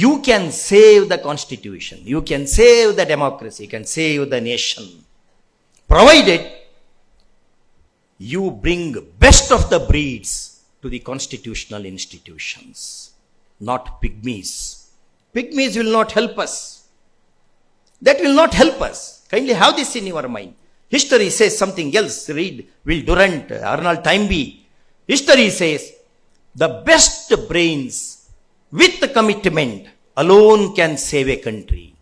you can save the Constitution, you can save the democracy, you can save the nation, provided you bring best of the breeds to the constitutional institutions, not pygmies. Pygmies will not help us. That will not help us. Kindly have this in your mind. History says something else. Read Will Durant, Arnold Toynbee. History says the best brains with commitment alone can save a country.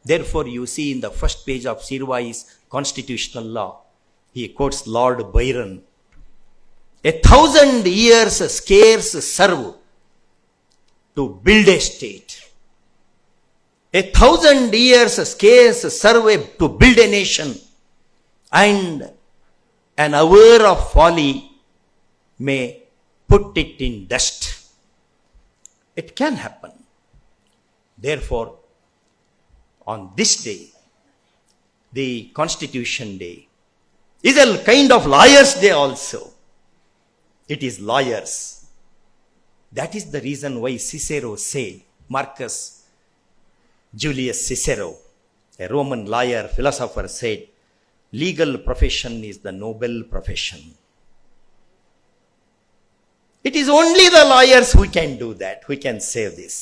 Therefore, you see in the first page of Sirwai's constitutional law, he quotes Lord Byron. 1,000 years scarce serve to build a state. 1,000 years scarce serve to build a nation, and an hour of folly may put it in dust. It can happen. Therefore, on this day, the Constitution Day, is a kind of lawyers' day also. It is lawyers. That is the reason why Cicero said, Marcus Julius Cicero, a Roman lawyer, philosopher, said, legal profession is the noble profession. It is only the lawyers who can do that, who can save this.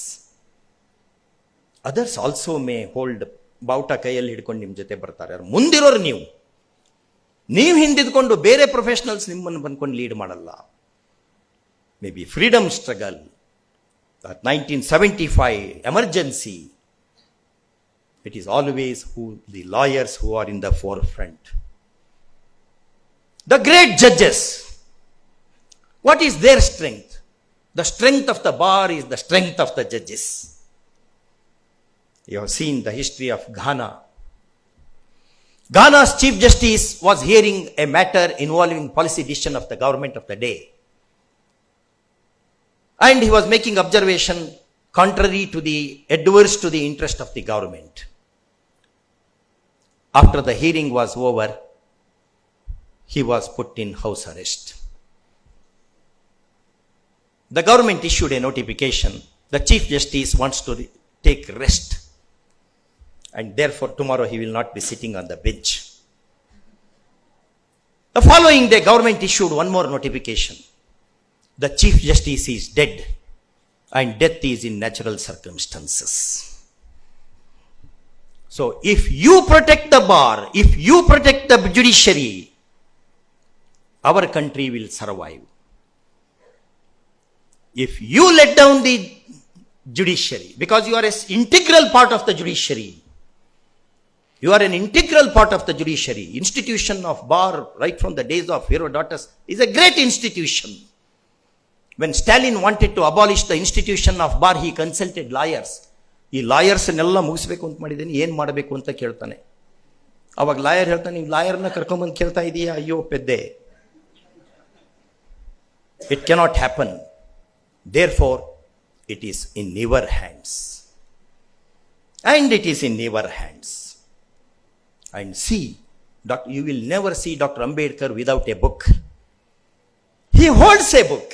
Others also may hold ಬಾವುಟ ಕೈಯಲ್ಲಿ ಹಿಡ್ಕೊಂಡು ನಿಮ್ಮ ಜೊತೆ ಬರ್ತಾರೆ. ಮುಂದಿರೋರು ನೀವು ಹಿಂದಿದ್ಕೊಂಡು ಬೇರೆ ಪ್ರೊಫೆಷನಲ್ಸ್ ನಿಮ್ಮನ್ನು ಬಂದ್ಕೊಂಡು ಲೀಡ್ ಮಾಡಲ್ಲ. May be freedom struggle, 1975 emergency. It is always the lawyers who are in the forefront. The great judges, what is their strength? The strength of the bar is the strength of the judges. You have seen the history of Ghana. Ghana's Chief Justice was hearing a matter involving policy decision of the government of the day. And he was making observation contrary to adverse to the interest of the government. After the hearing was over, he was put in house arrest. The government issued a notification. The Chief Justice wants to take rest, and therefore tomorrow he will not be sitting on the bench. The following day, government issued one more notification. The Chief Justice is dead, and death is in natural circumstances. So, if you protect the bar, if you protect the judiciary, our country will survive. If you let down the judiciary, because you are an integral part of the judiciary, you are an integral part of the judiciary. Institution of bar, right from the days of Herodotus, is a great institution. When Stalin wanted to abolish the institution of bar, he consulted lawyers. ಈ ಲಾಯರ್ಸ್ನೆಲ್ಲ ಮುಗಿಸ್ಬೇಕು ಅಂತ ಮಾಡಿದ್ದೀನಿ, ಏನು ಮಾಡಬೇಕು ಅಂತ ಕೇಳ್ತಾನೆ. ಅವಾಗ ಲಾಯರ್ ಹೇಳ್ತಾನೆ, ನೀವು ಲಾಯರ್ನ ಕರ್ಕೊಂಬಂದು ಕೇಳ್ತಾ ಇದೀಯಾ, ಅಯ್ಯೋ ಪೆದ್ದೆ. It cannot happen. Therefore, it is in your hands. And it is in your hands. And see, you will never see Dr. Ambedkar without a book. He holds a book.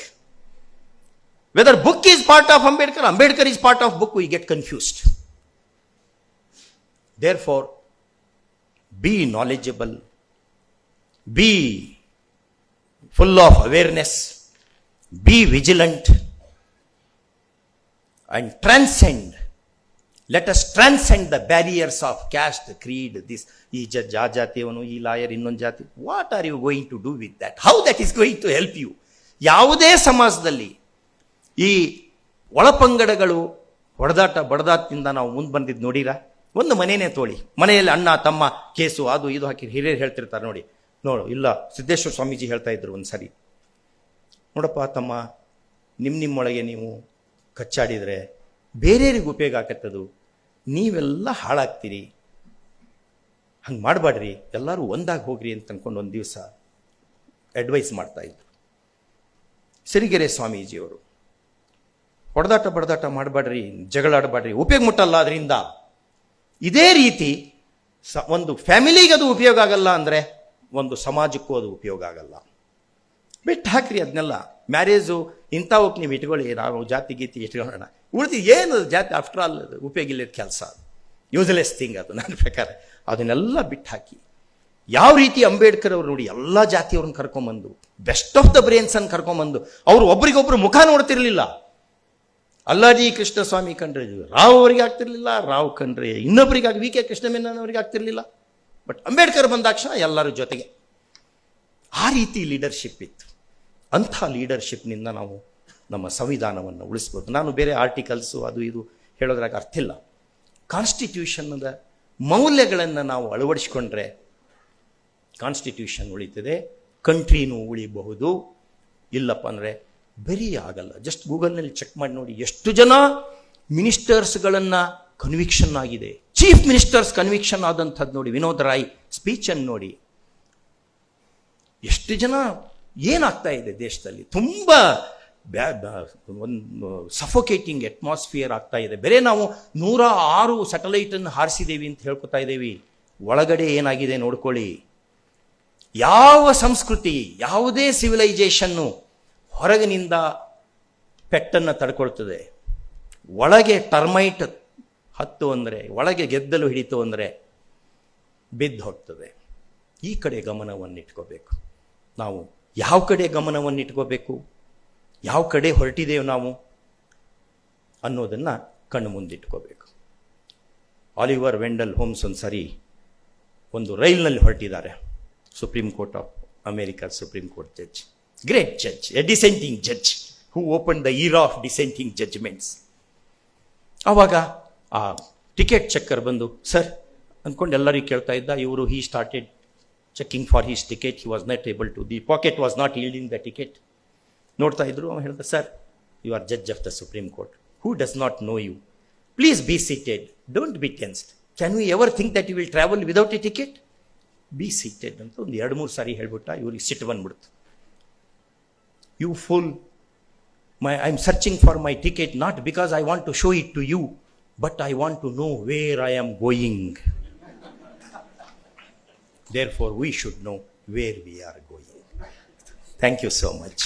Whether book is part of Ambedkar, Ambedkar is part of book, we get confused. Therefore, be knowledgeable, be full of awareness, be vigilant, and transcend. Let us transcend the barriers of caste, creed, this, ee judge aa jati avanu, ee lawyer innond jati. What are you going to do with that? How that is going to help you? ಯಾವುದೇ ಸಮಾಜದಲ್ಲಿ ಈ ಒಳಪಂಗಡಗಳು ಹೊಡೆದಾಟ ಬಡದಾಟದಿಂದ ನಾವು ಮುಂದೆ ಬಂದಿದ್ದು ನೋಡಿರಾ? ಒಂದು ಮನೆಯೇ ತೋಳಿ, ಮನೆಯಲ್ಲಿ ಅಣ್ಣ ತಮ್ಮ ಕೇಸು ಅದು ಇದು ಹಾಕಿ ಹಿರಿಯರು ಹೇಳ್ತಿರ್ತಾರೆ ನೋಡಿ. ಇಲ್ಲ, ಸಿದ್ದೇಶ್ವರ ಸ್ವಾಮೀಜಿ ಹೇಳ್ತಾ ಇದ್ರು ಒಂದು ಸರಿ, ನೋಡಪ್ಪ ತಮ್ಮ, ನಿಮ್ಮೊಳಗೆ ನೀವು ಕಚ್ಚಾಡಿದರೆ ಬೇರೆಯವ್ರಿಗೆ ಉಪಯೋಗ ಆಗತ್ತದು, ನೀವೆಲ್ಲ ಹಾಳಾಗ್ತೀರಿ, ಹಂಗೆ ಮಾಡಬೇಡ್ರಿ, ಎಲ್ಲರೂ ಒಂದಾಗಿ ಹೋಗ್ರಿ ಅಂತ ಅಂದ್ಕೊಂಡು ಒಂದು ದಿವಸ ಅಡ್ವೈಸ್ ಮಾಡ್ತಾ ಇದ್ರು ಸಿರಿಗೆರೆ ಸ್ವಾಮೀಜಿಯವರು. ಹೊಡೆದಾಟ ಬಡದಾಟ ಮಾಡಬೇಡ್ರಿ, ಜಗಳಾಡಬೇಡ್ರಿ, ಉಪಯೋಗ ಮುಟ್ಟಲ್ಲ ಅದರಿಂದ. ಇದೇ ರೀತಿ ಒಂದು ಫ್ಯಾಮಿಲಿಗೆ ಅದು ಉಪಯೋಗ ಆಗಲ್ಲ ಅಂದರೆ ಒಂದು ಸಮಾಜಕ್ಕೂ ಅದು ಉಪಯೋಗ ಆಗಲ್ಲ. ಬಿಟ್ಟು ಹಾಕ್ರಿ ಅದನ್ನೆಲ್ಲ. ಮ್ಯಾರೇಜು ಇಂಥವಕ್ಕೆ ನೀವು ಇಟ್ಕೊಳ್ಳಿ, ನಾವು ಜಾತಿ ಗೀತಿ ಇಟ್ಕೊಳ್ಳೋಣ, ಉಳಿದು ಏನು ಜಾತಿ ಆಫ್ಟರ್ ಆಲ್ ಉಪಯೋಗ ಇಲ್ಲದ ಕೆಲಸ, ಅದು ಯೂಸ್ಲೆಸ್ ಥಿಂಗ್. ಅದು ನನ್ನ ಪ್ರಕಾರ ಅದನ್ನೆಲ್ಲ ಬಿಟ್ಟು ಹಾಕಿ, ಯಾವ ರೀತಿ ಅಂಬೇಡ್ಕರ್ ಅವರು ನೋಡಿ ಎಲ್ಲ ಜಾತಿಯವ್ರನ್ನ ಕರ್ಕೊಂಬಂದು ಬೆಸ್ಟ್ ಆಫ್ ದ ಬ್ರೇನ್ಸ್ ಅನ್ನು ಕರ್ಕೊಂಬಂದು ಅವರು ಒಬ್ರಿಗೊಬ್ರು ಮುಖ ನೋಡ್ತಿರ್ಲಿಲ್ಲ. ಅಲ್ಲಾಜಿ ಕೃಷ್ಣಸ್ವಾಮಿ ಕಂಡ್ರೆ ರಾವ್ ಅವರಿಗೆ ಆಗ್ತಿರ್ಲಿಲ್ಲ, ರಾವ್ ಕಂಡ್ರೆ ಇನ್ನೊಬ್ಬರಿಗಾಗಿ ವಿ ಕೆ ಕೃಷ್ಣಮೇನನ್ ಅವರಿಗೆ ಆಗ್ತಿರ್ಲಿಲ್ಲ. ಬಟ್ ಅಂಬೇಡ್ಕರ್ ಬಂದಾಕ್ಷಣ ಎಲ್ಲರ ಜೊತೆಗೆ ಆ ರೀತಿ ಲೀಡರ್ಶಿಪ್ ಇತ್ತು. ಅಂಥ ಲೀಡರ್ಶಿಪ್ನಿಂದ ನಾವು ನಮ್ಮ ಸಂವಿಧಾನವನ್ನು ಉಳಿಸ್ಬೋದು. ನಾನು ಬೇರೆ ಆರ್ಟಿಕಲ್ಸು ಅದು ಇದು ಹೇಳೋದ್ರಾಗ ಅರ್ಥ ಇಲ್ಲ. ಕಾನ್ಸ್ಟಿಟ್ಯೂಷನ್ದ ಮೌಲ್ಯಗಳನ್ನು ನಾವು ಅಳವಡಿಸ್ಕೊಂಡ್ರೆ ಕಾನ್ಸ್ಟಿಟ್ಯೂಷನ್ ಉಳಿತದೆ, ಕಂಟ್ರಿನೂ ಉಳಿಬಹುದು. ಇಲ್ಲಪ್ಪ ಅಂದರೆ ಬರೀ ಆಗಲ್ಲ. ಜಸ್ಟ್ ಗೂಗಲ್ನಲ್ಲಿ ಚೆಕ್ ಮಾಡಿ ನೋಡಿ, ಎಷ್ಟು ಜನ ಮಿನಿಸ್ಟರ್ಸ್ಗಳನ್ನು ಕನ್ವಿಕ್ಷನ್ ಆಗಿದೆ. ಚೀಫ್ ಮಿನಿಸ್ಟರ್ಸ್ ಕನ್ವಿಕ್ಷನ್ ಆದಂಥದ್ದು ನೋಡಿ, ವಿನೋದ್ ರಾಯ್ ಸ್ಪೀಚನ್ನು ನೋಡಿ. ಎಷ್ಟು ಜನ ಏನಾಗ್ತಾ ಇದೆ ದೇಶದಲ್ಲಿ, ತುಂಬ ಒಂದು ಸಫೋಕೇಟಿಂಗ್ ಅಟ್ಮಾಸ್ಫಿಯರ್ ಆಗ್ತಾ ಇದೆ. ಬೇರೆ ನಾವು 106 ಸ್ಯಾಟಲೈಟನ್ನು ಹಾರಿಸಿದ್ದೇವೆ ಅಂತ ಹೇಳ್ಕೊತಾ ಇದ್ದೇವೆ. ಒಳಗಡೆ ಏನಾಗಿದೆ ನೋಡ್ಕೊಳ್ಳಿ. ಯಾವ ಸಂಸ್ಕೃತಿ, ಯಾವುದೇ ಸಿವಿಲೈಜೇಷನ್ನು ಹೊರಗಿನಿಂದ ಪೆಟ್ಟನ್ನು ತಡ್ಕೊಳ್ತದೆ, ಒಳಗೆ ಟರ್ಮೈಟ್ ಹತ್ತು ಅಂದರೆ, ಒಳಗೆ ಗೆದ್ದಲು ಹಿಡಿತು ಅಂದರೆ ಬಿದ್ದು ಹೋಗ್ತದೆ. ಈ ಕಡೆ ಗಮನವನ್ನಿಟ್ಕೋಬೇಕು. ನಾವು ಯಾವ ಕಡೆ ಗಮನವನ್ನಿಟ್ಕೋಬೇಕು, ಯಾವ ಕಡೆ ಹೊರಟಿದ್ದೇವೆ ನಾವು ಅನ್ನೋದನ್ನು ಕಣ್ಣು ಮುಂದಿಟ್ಕೋಬೇಕು. ಆಲಿವರ್ ವೆಂಡಲ್ ಹೋಮ್ಸ್ ಒಂದು ಸರಿ ಒಂದು ರೈಲ್ನಲ್ಲಿ ಹೊರಟಿದ್ದಾರೆ. Supreme court of America supreme court judge, great judge, a dissenting judge who open the era of dissenting judgements. ಆವಾಗ ಆ ಟಿಕೆಟ್ ಚೆಕ್ಕರ್ ಬಂದು ಸರ್ ಅಂದ್ಕೊಂಡು ಎಲ್ಲರಿಗೂ ಕೇಳ್ತಾ ಇದ್ದ. ಇವರು he started checking for his ticket. He was not able to, the pocket was not yielding the ticket. ನೋಡ್ತಾ ಇದ್ರು. ಅವನು ಹೇಳ್ದ, sir you are judge of the supreme court, who does not know you, please be seated, don't be tensed, can you ever think that you will travel without a ticket, be seated ಅಂತ ಒಂದು 2-3 ಸಾರಿ ಹೇಳ್ಬಿಟ್ಟ. ಇವ್ರಿಗೆ ಸಿಟ್ಟು ಬಂದ್ಬಿಡ್ತು. You fool, I am searching for my ticket not because I want to show it to you, but I want to know where I am going. Therefore, we should know where we are going. Thank you so much.